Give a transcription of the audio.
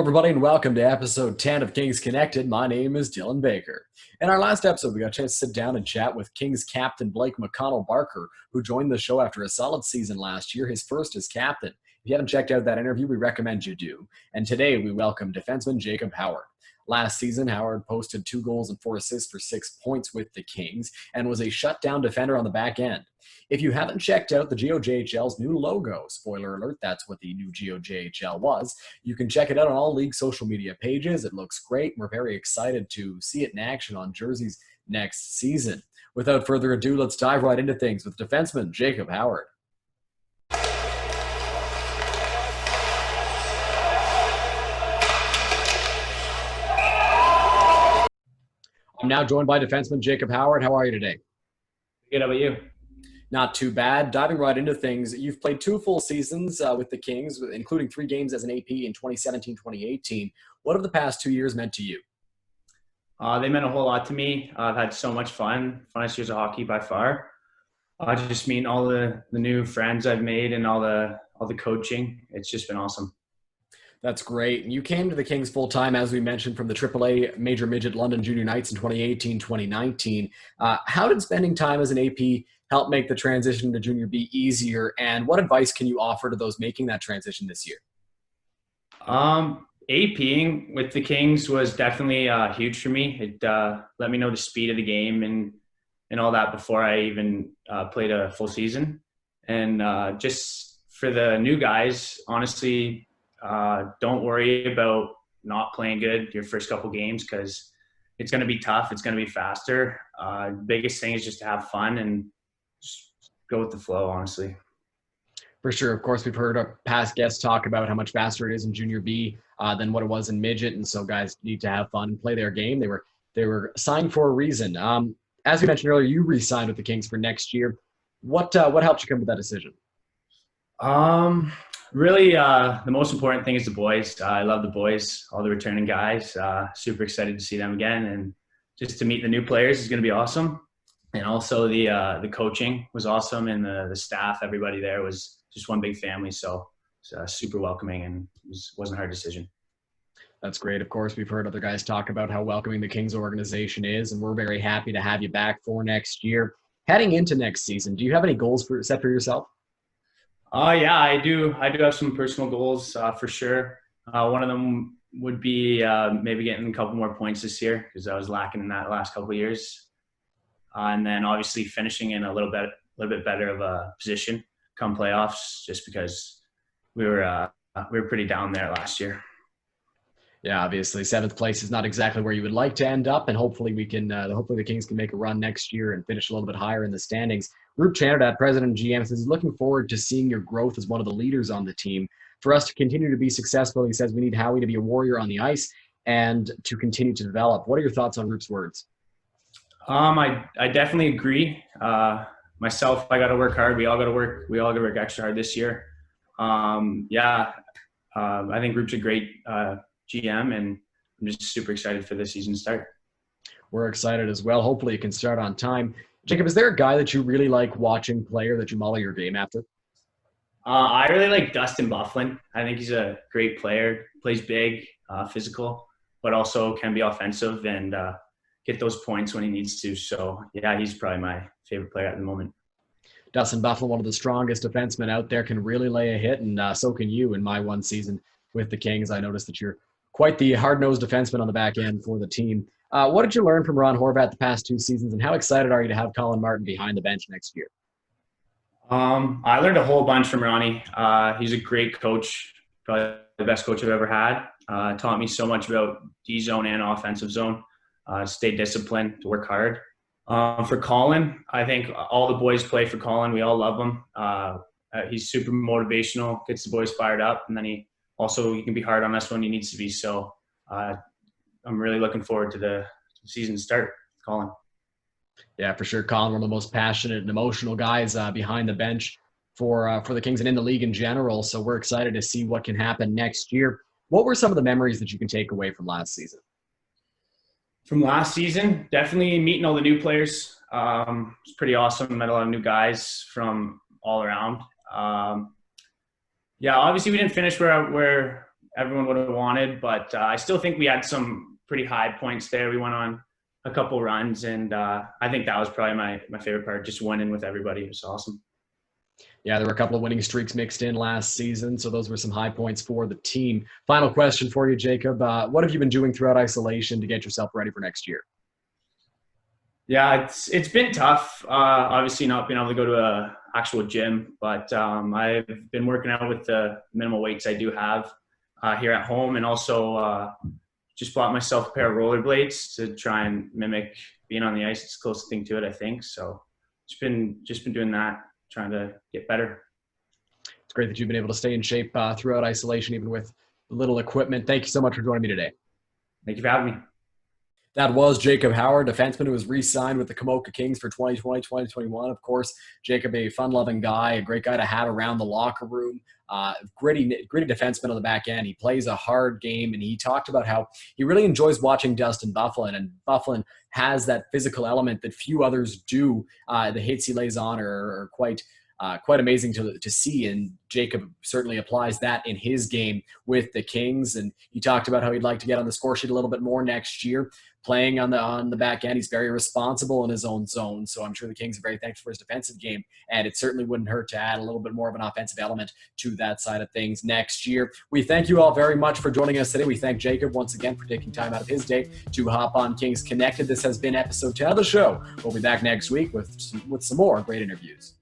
everybody, and welcome to episode 10 of Kings Connected. My name is Dylan Baker. In our last episode, we got a chance to sit down and chat with Kings captain Blake McConnell Barker, who joined the show after a solid season last year, his first as captain. If you haven't checked out that interview, we recommend you do. And today, we welcome defenseman Jacob Howard. Last season, Howard posted 2 goals and 4 assists for 6 points with the Kings and was a shutdown defender on the back end. If you haven't checked out the GOJHL's new logo, spoiler alert, that's what the new GOJHL was, you can check it out on all league social media pages. It looks great. We're very excited to see it in action on jerseys next season. Without further ado, let's dive right into things with defenseman Jacob Howard. I'm now joined by defenseman Jacob Howard. How are you today? Good. How about you? Not too bad. Diving right into things, you've played 2 full seasons with the Kings, including 3 games as an AP in 2017-2018. What have the past 2 years meant to you? They meant a whole lot to me. I've had so much fun. Funnest years of hockey by far. Just meeting all the new friends I've made and all the coaching. It's just been awesome. That's great. And you came to the Kings full-time, as we mentioned, from the AAA Major Midget London Junior Knights in 2018-2019. How did spending time as an AP help make the transition to Junior B easier? And what advice can you offer to those making that transition this year? APing with the Kings was definitely huge for me. It let me know the speed of the game and all that before I even played a full season. And just for the new guys, honestly, don't worry about not playing good your first couple games because it's going to be tough. It's going to be faster. Biggest thing is just to have fun and just go with the flow, honestly. For sure. Of course, we've heard our past guests talk about how much faster it is in Junior B than what it was in Midget, and so guys need to have fun and play their game. They were signed for a reason. As we mentioned earlier, you re-signed with the Kings for next year. What helped you come to that decision? Really, the most important thing is the boys. I love the boys, all the returning guys. Super excited to see them again, and just to meet the new players is going to be awesome. And also the coaching was awesome, and the staff, everybody there was just one big family. So it's super welcoming, and it wasn't a hard decision. That's great. Of course, we've heard other guys talk about how welcoming the Kings organization is, and we're very happy to have you back for next year. Heading into next season, do you have any goals set for yourself? Yeah, I do. I do have some personal goals for sure. One of them would be maybe getting a couple more points this year because I was lacking in that last couple of years. And then obviously finishing in a little bit better of a position come playoffs, just because we were pretty down there last year. Yeah, obviously 7th place is not exactly where you would like to end up, and hopefully we can. Hopefully the Kings can make a run next year and finish a little bit higher in the standings. Rup Chanardad, president and GM, says he's looking forward to seeing your growth as one of the leaders on the team. For us to continue to be successful, he says we need Howie to be a warrior on the ice and to continue to develop. What are your thoughts on Rup's words? I definitely agree. Myself, I got to work hard. We all got to work extra hard this year. I think Rup's a great GM, and I'm just super excited for the season to start. We're excited as well. Hopefully it can start on time. Jacob, is there a guy that you really like watching play or that you model your game after? I really like Dustin Byfuglien. I think he's a great player. Plays big, physical, but also can be offensive and get those points when he needs to. So, yeah, he's probably my favorite player at the moment. Dustin Byfuglien, one of the strongest defensemen out there, can really lay a hit, and so can you. In my one season with the Kings, I noticed that you're quite the hard-nosed defenseman on the back end for the team. What did you learn from Ron Horvat the past 2 seasons, and how excited are you to have Colin Martin behind the bench next year? I learned a whole bunch from Ronnie. He's a great coach, probably the best coach I've ever had. Taught me so much about D-zone and offensive zone. Stay disciplined, to work hard. For Colin, I think all the boys play for Colin. We all love him. He's super motivational, gets the boys fired up, and then he can be hard on us when he needs to be. So I'm really looking forward to the season start, Colin. Yeah, for sure. Colin, one of the most passionate and emotional guys behind the bench for the Kings and in the league in general. So we're excited to see what can happen next year. What were some of the memories that you can take away from last season? From last season, definitely meeting all the new players. It's pretty awesome. Met a lot of new guys from all around. Obviously we didn't finish where everyone would have wanted, but I still think we had some pretty high points there. We went on a couple runs, and I think that was probably my favorite part, just winning with everybody. It was awesome. Yeah, there were a couple of winning streaks mixed in last season, so those were some high points for the team. Final question for you, Jacob. What have you been doing throughout isolation to get yourself ready for next year? Yeah, it's been tough. Obviously, not being able to go to a actual gym, but I've been working out with the minimal weights I do have here at home, and also just bought myself a pair of rollerblades to try and mimic being on the ice. It's the closest thing to it, I think. So just been doing that, trying to get better. It's great that you've been able to stay in shape throughout isolation, even with little equipment. Thank you so much for joining me today. Thank you for having me. That was Jacob Howard, defenseman who was re-signed with the Camoka Kings for 2020-2021. Of course, Jacob, a fun-loving guy, a great guy to have around the locker room, gritty defenseman on the back end. He plays a hard game, and he talked about how he really enjoys watching Dustin Byfuglien, and Byfuglien has that physical element that few others do. The hits he lays on are quite amazing to see, and Jacob certainly applies that in his game with the Kings. And he talked about how he'd like to get on the score sheet a little bit more next year, playing on the back end. He's very responsible in his own zone, so I'm sure the Kings are very thankful for his defensive game, and it certainly wouldn't hurt to add a little bit more of an offensive element to that side of things next year. We thank you all very much for joining us today. We thank Jacob once again for taking time out of his day to hop on Kings Connected. This has been episode 10 of the show. We'll be back next week with some more great interviews.